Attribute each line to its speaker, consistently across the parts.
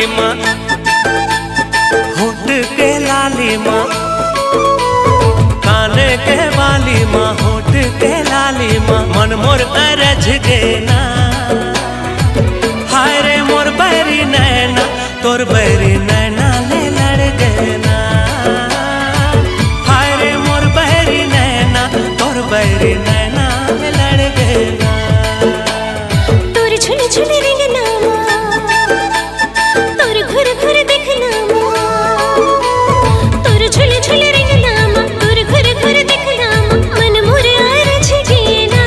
Speaker 1: लाली माँ, होठ के लाली माँ, कान के वाली माँ, होठ के लाली माँ, मन मोर अरझ गे ना। हाय रे मोर बैरी नैना, तोर बैरी नैना ले लड़ गे ना। हाय रे मोर बैरी नैना, तोर बैरी नैना ले लड़ गे ना।
Speaker 2: तोर झुल झुल रेंगना तोर घुर घुर देखना तोर झुल झुल रेंगना तोर घुर घुर देखना मन मोर अरझ गे ना।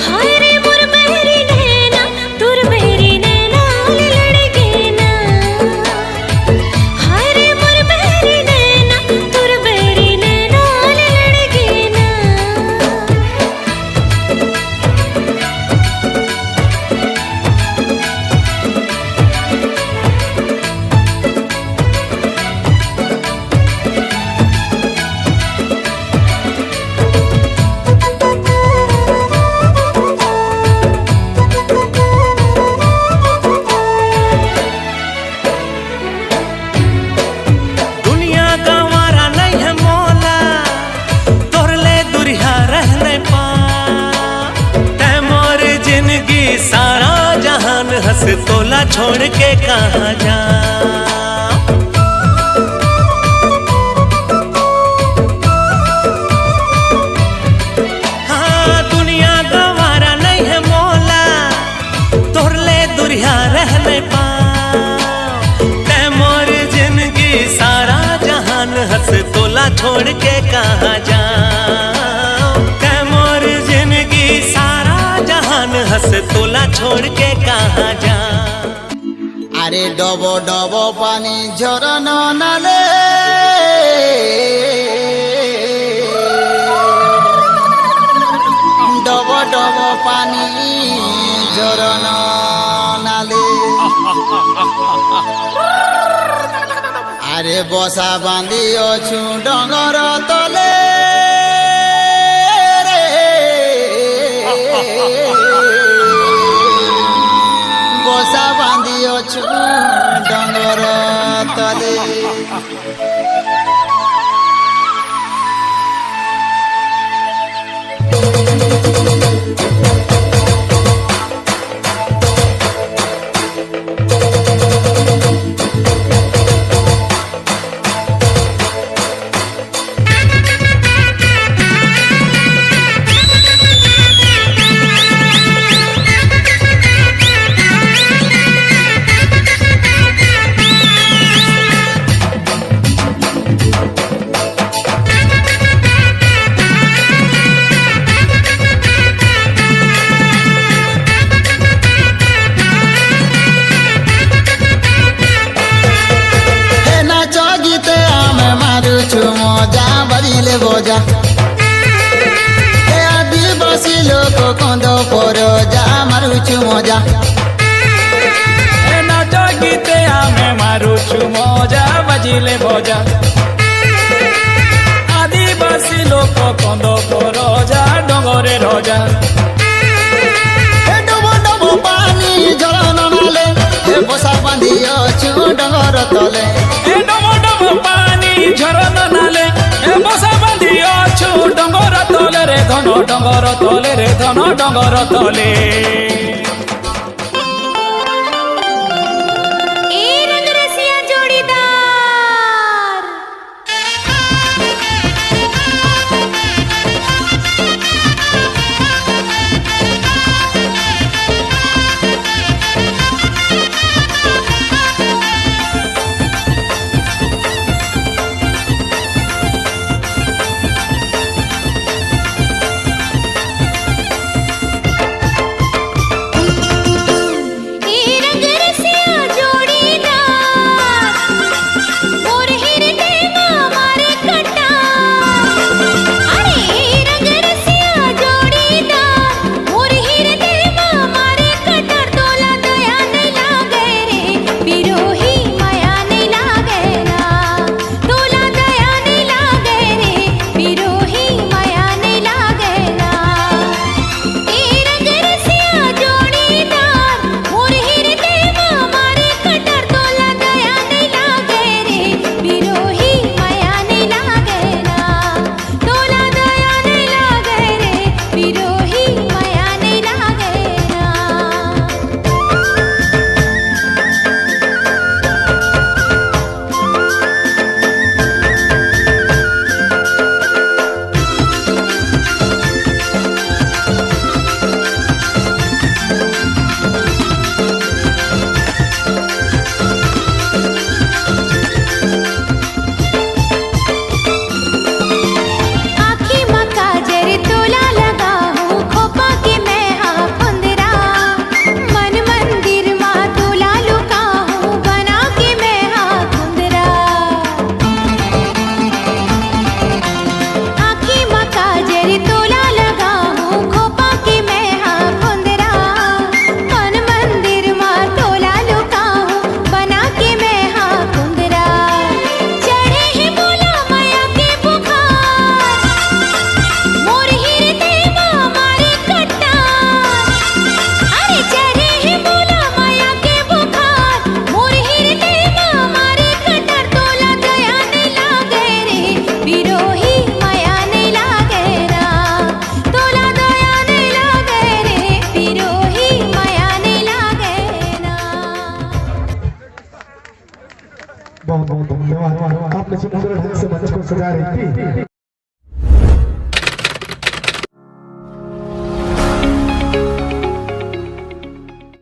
Speaker 2: हाय रे मोर बहरी नैना तोर बहरी नैना ले लड़ गे ना। हाय रे मोर बहरी नैना तोर बहरी नैना ले लड़ गे ना।
Speaker 1: दुनिया गंवारा नहीं है मोला, तोर ले दुरिया रहने पा। तै मोर जिंदगी सारा जहान हंस तोला छोड़ के कहाँ जा। हाँ दुनिया गंवारा नहीं है मोला, तोर ले दुरिया रहने पा। तै मोर जिंदगी सारा जहान हंस तोला छोड़ के कहाँ जा। तै मोर जिंदगी सारा जहान हंस तोला छोड़ के कहाँ जा।
Speaker 3: আরে ডব ডব পানি ঝরন নালে ডব ডব পানি ঝরন নালে আরে বসা বাঁধি অছু ডঙ্গর তলে রে বসা বাঁধি অছু ডঙ্গর তলে। মজা বাজিলে বজা এ আদিবাসী লোক কন্দ পর যা মারুছু মজা
Speaker 4: নাচ গীতে আমি মারুছু মজা বাজিলে বজা আদিবাসী লোক কন্দ পর যা ডঙ্গরে রজা
Speaker 3: ডব ডব পানি ঝরন নালে বসা বাঁধি অছু ডঙ্গর তলে
Speaker 4: ডব ডব পানি ঝরন নালে বসা বাঁধি অছু ডঙ্গর তলে রে ধন ডঙ্গর তলে রে ধন ডঙ্গর তলে।
Speaker 5: बहुत बहुत धन्यवाद। आपने सुंदर ढंग से मंच को सजा रही थी।